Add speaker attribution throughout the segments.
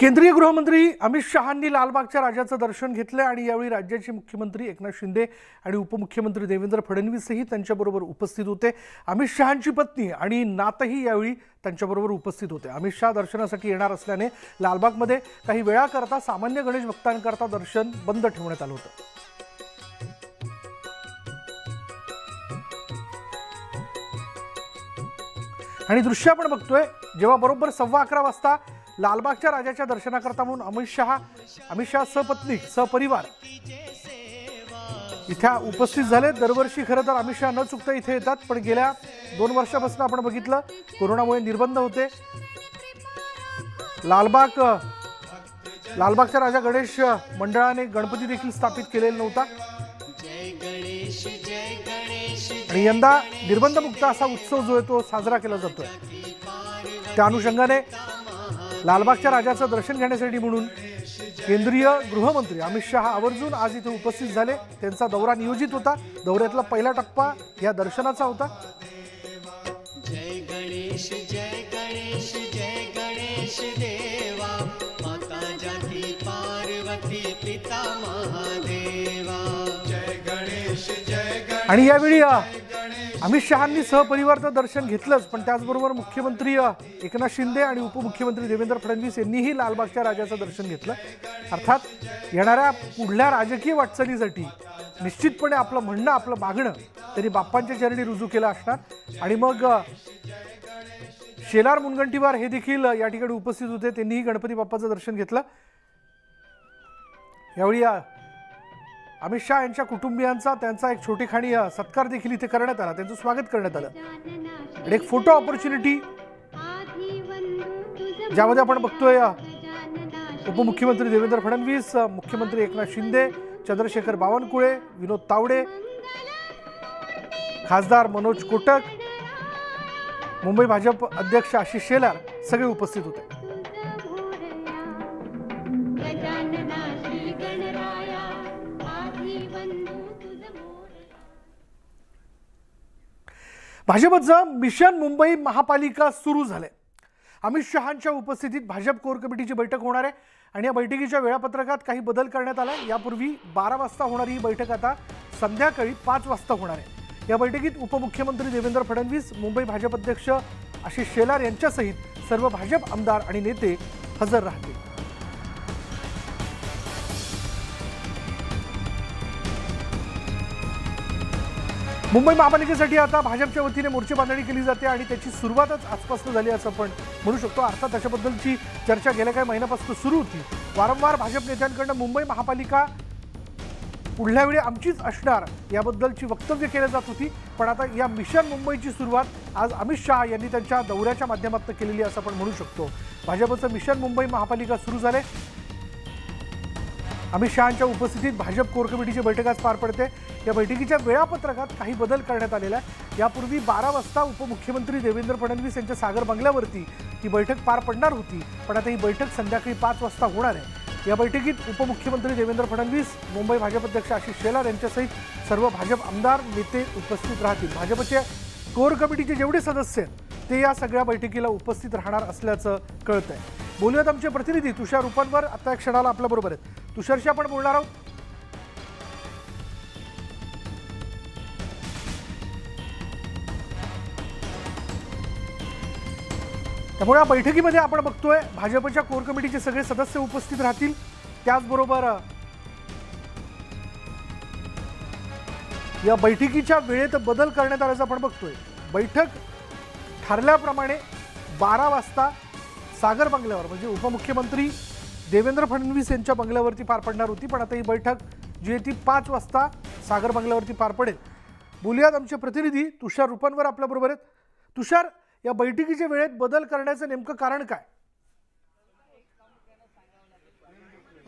Speaker 1: केंद्रीय गृहमंत्री अमित शहांनी लालबागच्या राजाचं दर्शन घेतलं आणि यावेळी राज्याचे मुख्यमंत्री एकनाथ शिंदे आणि उपमुख्यमंत्री देवेंद्र फडणवीसही त्यांच्याबरोबर उपस्थित होते। अमित शहांची पत्नी आणि नातही यावेळी त्यांच्याबरोबर उपस्थित होते। अमित शहा दर्शनासाठी येणार असल्याने लालबागमध्ये काही वेळाकरता सामान्य गणेश भक्तांकरता दर्शन बंद ठेवण्यात आलं होतं। आणि दृश्य आपण बघतोय जेव्हा बरोबर 11:15 वाजता लालबागच्या राजाच्या दर्शनाकरता म्हणून अमित शहा सपत्नी सपरिवार इथे उपस्थित झाले। दरवर्षी खरं तर अमित शहा न चुकता इथे येतात, पण गेल्या 2 वर्षापासून आपण बघितलं कोरोनामुळे निर्बंध होते। लालबागच्या राजा गणेश मंडळाने गणपती देखील स्थापित केलेला नव्हता आणि यंदा निर्बंधमुक्त असा उत्सव जो आहे तो साजरा केला जातोय। त्या अनुषंगाने लालबागच्या राजाचं दर्शन घेण्यासाठी म्हणून केंद्रीय गृहमंत्री अमित शहा आवर्जून आज इथे उपस्थित झाले। त्यांचा दौरा नियोजित होता। दौऱ्यातला पहिला टप्पा या दर्शनाचा होता।
Speaker 2: जय गणेश जय गणेश जय गणेश देवा, माता जाती पार्वती पिता महादेवा। जय गणेश जय गणेश।
Speaker 1: आणि यावेळी अमित शहांनी सहपरिवारचं दर्शन घेतलंच, पण त्याचबरोबर मुख्यमंत्री एकनाथ शिंदे आणि उपमुख्यमंत्री देवेंद्र फडणवीस यांनीही लालबागच्या राजाचं दर्शन घेतलं। अर्थात येणाऱ्या पुढल्या राजकीय वाटचालीसाठी निश्चितपणे आपलं म्हणणं आपलं मागणं त्यांनी बाप्पांच्या चरणी रुजू केलं असणार। आणि मग शेलार मुनगंटीवार हे देखील या ठिकाणी उपस्थित होते, त्यांनीही गणपती बाप्पाचं दर्शन घेतलं। यावेळी अमित शहा यांच्या कुटुंबियांचा त्यांचा एक छोटेखानी सत्कार देखील इथे करण्यात आला, त्यांचं स्वागत करण्यात आलं। आणि एक फोटो ऑपॉर्च्युनिटी ज्यामध्ये आपण बघतोय उपमुख्यमंत्री देवेंद्र फडणवीस, मुख्यमंत्री एकनाथ शिंदे, चंद्रशेखर बावनकुळे, विनोद तावडे, खासदार मनोज कोटक, मुंबई भाजप अध्यक्ष आशिष शेलार सगळे उपस्थित होते। भाजपचं मिशन मुंबई महापालिका सुरू झाले। अमित शहांच्या उपस्थितीत भाजप कोर कमिटीची बैठक होणार आहे आणि या बैठकीच्या वेळापत्रकात काही बदल करण्यात आला। यापूर्वी 12 वाजता होणारी ही बैठक आता संध्याकाळी 5 वाजता होणार आहे। या बैठकीत उपमुख्यमंत्री देवेंद्र फडणवीस, मुंबई भाजप अध्यक्ष आशिष शेलार यांच्यासहित सर्व भाजप आमदार आणि नेते हजर राहतील। मुंबई महापालिकेसाठी आता भाजपच्या वतीने मोर्चे बांधणी केली जाते आणि त्याची सुरुवातच आजपासून झाली असं आपण म्हणू शकतो। अर्थात त्याच्याबद्दलची चर्चा गेल्या काही महिन्यापासून सुरू होती। वारंवार भाजप नेत्यांकडून मुंबई महापालिका पुढल्या वेळी आमचीच असणार याबद्दलची वक्तव्य केली जात होती, पण आता या मिशन मुंबईची सुरुवात आज अमित शहा यांनी त्यांच्या दौऱ्याच्या माध्यमातून केलेली असं आपण म्हणू शकतो। भाजपचं मिशन मुंबई महापालिका सुरू झाले। अमित शहांच्या उपस्थितीत भाजप कोर कमिटीची बैठक आज पार पडते। या बैठकीच्या वेळापत्रकात काही बदल करण्यात आलेला आहे। यापूर्वी 12 वाजता उपमुख्यमंत्री देवेंद्र फडणवीस यांच्या सागर बंगल्यावरती ही बैठक पार पडणार होती, पण आता ही बैठक संध्याकाळी 5 वाजता होणार आहे। या बैठकीत उपमुख्यमंत्री देवेंद्र फडणवीस, मुंबई भाजप अध्यक्ष आशिष शेलार यांच्यासहित सर्व भाजप आमदार नेते उपस्थित राहतील। भाजपचे कोर कमिटीचे जेवढे सदस्य आहेत ते या सगळ्या बैठकीला उपस्थित राहणार असल्याचं कळतंय। बोलूयात आमचे प्रतिनिधी तुषार रूपांवर आता एक क्षणाला आपल्या बरोबर आहेत। तुषारशी आपण बोलणार आहोत। त्यामुळे या बैठकीमध्ये आपण बघतोय भाजपच्या कोर कमिटीचे सगळे सदस्य उपस्थित राहतील। त्याचबरोबर या बैठकीच्या वेळेत बदल करण्यात आल्याचं आपण बघतोय। बैठक ठरल्याप्रमाणे 12 वाजता सागर बंगल्यावर म्हणजे उपमुख्यमंत्री देवेंद्र फडणवीस यांच्या बंगल्यावरती पार पडणार होती, पण आता ही बैठक जी आहे ती 5 वाजता सागर बंगल्यावरती पार पडेल। बोलूयात आमचे प्रतिनिधी तुषार रूपांवर आपल्या बरोबर आहेत। तुषार, या बैठकीच्या वेळेत बदल करण्याचं नेमकं कारण काय?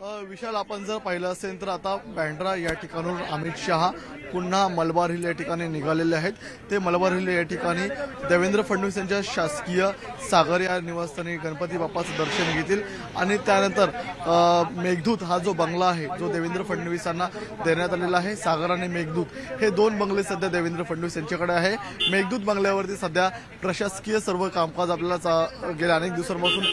Speaker 3: विशाल, आपण जर पाहिलं असेल तर आता बँड्रा या ठिकाणून अमित शहा पुन्हा मलबार हिल या ठिकाणी निघालेले आहेत। ते मलबार हिल या ठिकाणी देवेंद्र फडणवीस यांच्या शासकीय सागर या निवासस्थानी गणपती बाप्पाचं दर्शन घेतील आणि त्यानंतर मेघदूत हा जो बंगला आहे जो देवेंद्र फडणवीसांना देण्यात आलेला आहे, सागर आणि मेघदूत हे दोन बंगले सध्या देवेंद्र फडणवीस यांच्याकडे आहे। मेघदूत बंगल्यावरती सध्या प्रशासकीय सर्व कामकाज आपल्याला गेल्या अनेक दिवसांपासून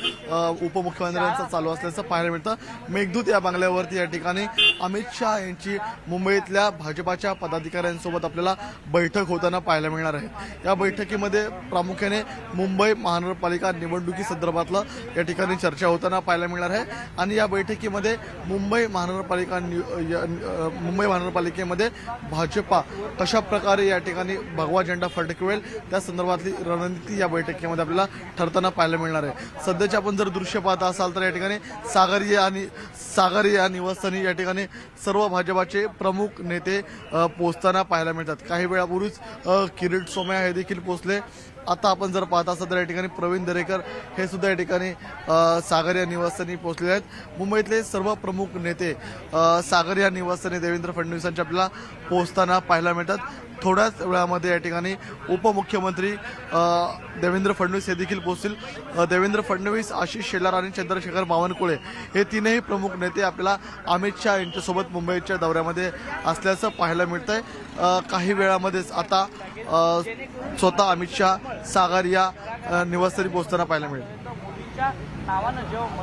Speaker 3: उपमुख्यमंत्र्यांचं चालू असल्याचं पाहायला मिळतं। मेघदूत या बंगल्यावरती या ठिकाणी अमित शहा यांची मुंबईतल्या भाजपाच्या पदाधिकाऱ्यांसोबत आपल्याला बैठक होताना पाहायला मिळणार आहे। या बैठकीमध्ये प्रामुख्याने मुंबई महानगरपालिका निवडणुकी संदर्भातलं या ठिकाणी चर्चा होताना पाहायला मिळणार आहे आणि या बैठकीमध्ये मुंबई महानगरपालिकेमध्ये भाजपा कशा प्रकारे या ठिकाणी भगवा झेंडा फडकवेल त्या संदर्भातली रणनीती या बैठकीमध्ये आपल्याला ठरताना पाहायला मिळणार आहे। सध्याचे आपण जर दृश्य पाहत असाल तर या ठिकाणी सागर या निवासस्थानी या ठिकाणी सर्व भाजपाचे प्रमुख नेते पोहोचताना पाहायला मिळतात। काही वेळापूर्वीच किरीट सोमय्या हे देखील पोहोचले। आता आपण जर पाहत असाल तर या ठिकाणी प्रवीण दरेकर हे सुद्धा या ठिकाणी सागर या निवासस्थानी पोहोचलेले आहेत। मुंबईतले सर्व प्रमुख नेते सागर या निवासस्थानी देवेंद्र फडणवीसांच्या आपल्याला पोहोचताना पाहायला मिळतात। थोड्याच वेळामध्ये या ठिकाणी उपमुख्यमंत्री देवेंद्र फडणवीस हे देखील पोहोचतील। देवेंद्र फडणवीस, आशिष शेलार आणि चंद्रशेखर बावनकुळे हे तीनही प्रमुख नेते आपल्याला अमित शहा यांच्यासोबत मुंबईच्या दौऱ्यामध्ये असल्याचं पाहायला मिळतंय। काही वेळामध्येच आता स्वतः अमित शहा सागर या निवासस्थानी पोहोचताना पाहायला मिळेल।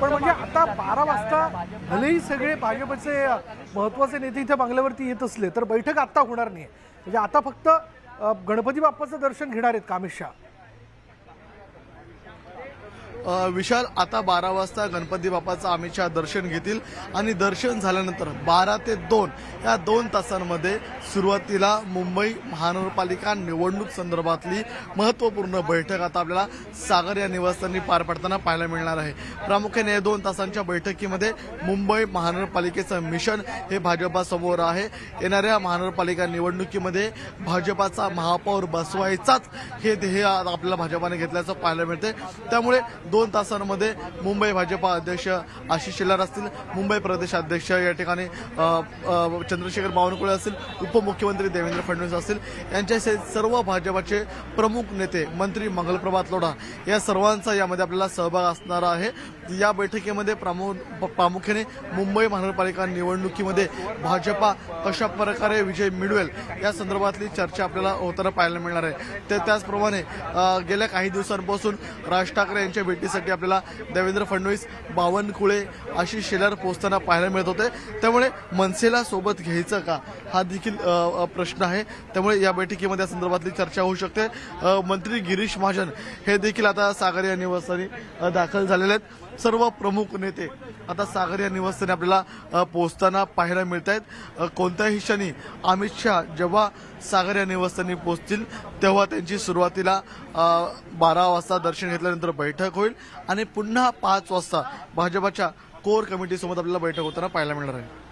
Speaker 1: पण म्हणजे आता 12 वाजता भलेही सगळे भाजपचे महत्वाचे नेते इथे बंगल्यावरती येत असले तर बैठक आता होणार नाही, म्हणजे आता फक्त गणपती बाप्पाचं दर्शन घेणार आहेत अमित शहा।
Speaker 3: विशाल, आता 12 वाजता गणपती बाप्पाचं अमित शहा दर्शन घेतील आणि दर्शन झाल्यानंतर 12 ते 2 या 2 तासांमध्ये सुरुवातीला मुंबई महानगरपालिका निवडणूक संदर्भातली महत्त्वपूर्ण बैठक आता आपल्याला सागर या निवासस्थानी पार पडताना पाहायला मिळणार आहे। प्रामुख्याने या 2 तासांच्या बैठकीमध्ये मुंबई महानगरपालिकेचं मिशन हे भाजपासमोर आहे। येणाऱ्या महानगरपालिका निवडणुकीमध्ये भाजपाचा महापौर बसवायचाच हे ध्येय आपल्याला भाजपाने घेतल्याचं पाहायला मिळते। त्यामुळे 2 तासांमध्ये मुंबई भाजपा अध्यक्ष आशिष शेलार असतील, मुंबई प्रदेश अध्यक्ष या ठिकाणी चंद्रशेखर बावनकुळे असतील, उपमुख्यमंत्री देवेंद्र फडणवीस असतील, यांच्यासहित सर्व भाजपाचे प्रमुख नेते, मंत्री मंगलप्रभात लोढा या सर्वांचा यामध्ये आपल्याला सहभाग असणार आहे। या बैठकीमध्ये प्रामुख्याने मुंबई महानगरपालिका निवडणुकीमध्ये भाजपा कशा प्रकारे विजय मिळवेल या संदर्भातली चर्चा आपल्याला होताना पाहायला मिळणार आहे। त्याचप्रमाणे गेल्या काही दिवसांपासून राज ठाकरे यांच्या भेटीसाठी आपल्याला देवेंद्र फडणवीस, बावनकुळे, आशिष शेलार पोहोचताना पाहायला मिळत होते। त्यामुळे मनसेला सोबत घ्यायचं का हा देखील प्रश्न आहे। त्यामुळे या बैठकीमध्ये या संदर्भातली चर्चा होऊ शकते। मंत्री गिरीश महाजन हे देखील आता सागर या निवासस्थानी दाखल झालेले आहेत। सर्व प्रमुख नेते आता सागर या निवासस्थानी आपल्याला पोहोचताना पाहायला मिळत आहेत। कोणत्याही क्षणी अमित शहा जेव्हा सागर या निवासस्थानी पोहोचतील तेव्हा त्यांची सुरुवातीला 12 वाजता दर्शन घेतल्यानंतर बैठक होईल आणि पुन्हा 5 वाजता भाजपाच्या कोर कमिटीसोबत आपल्याला बैठक होताना पाहायला मिळणार आहे।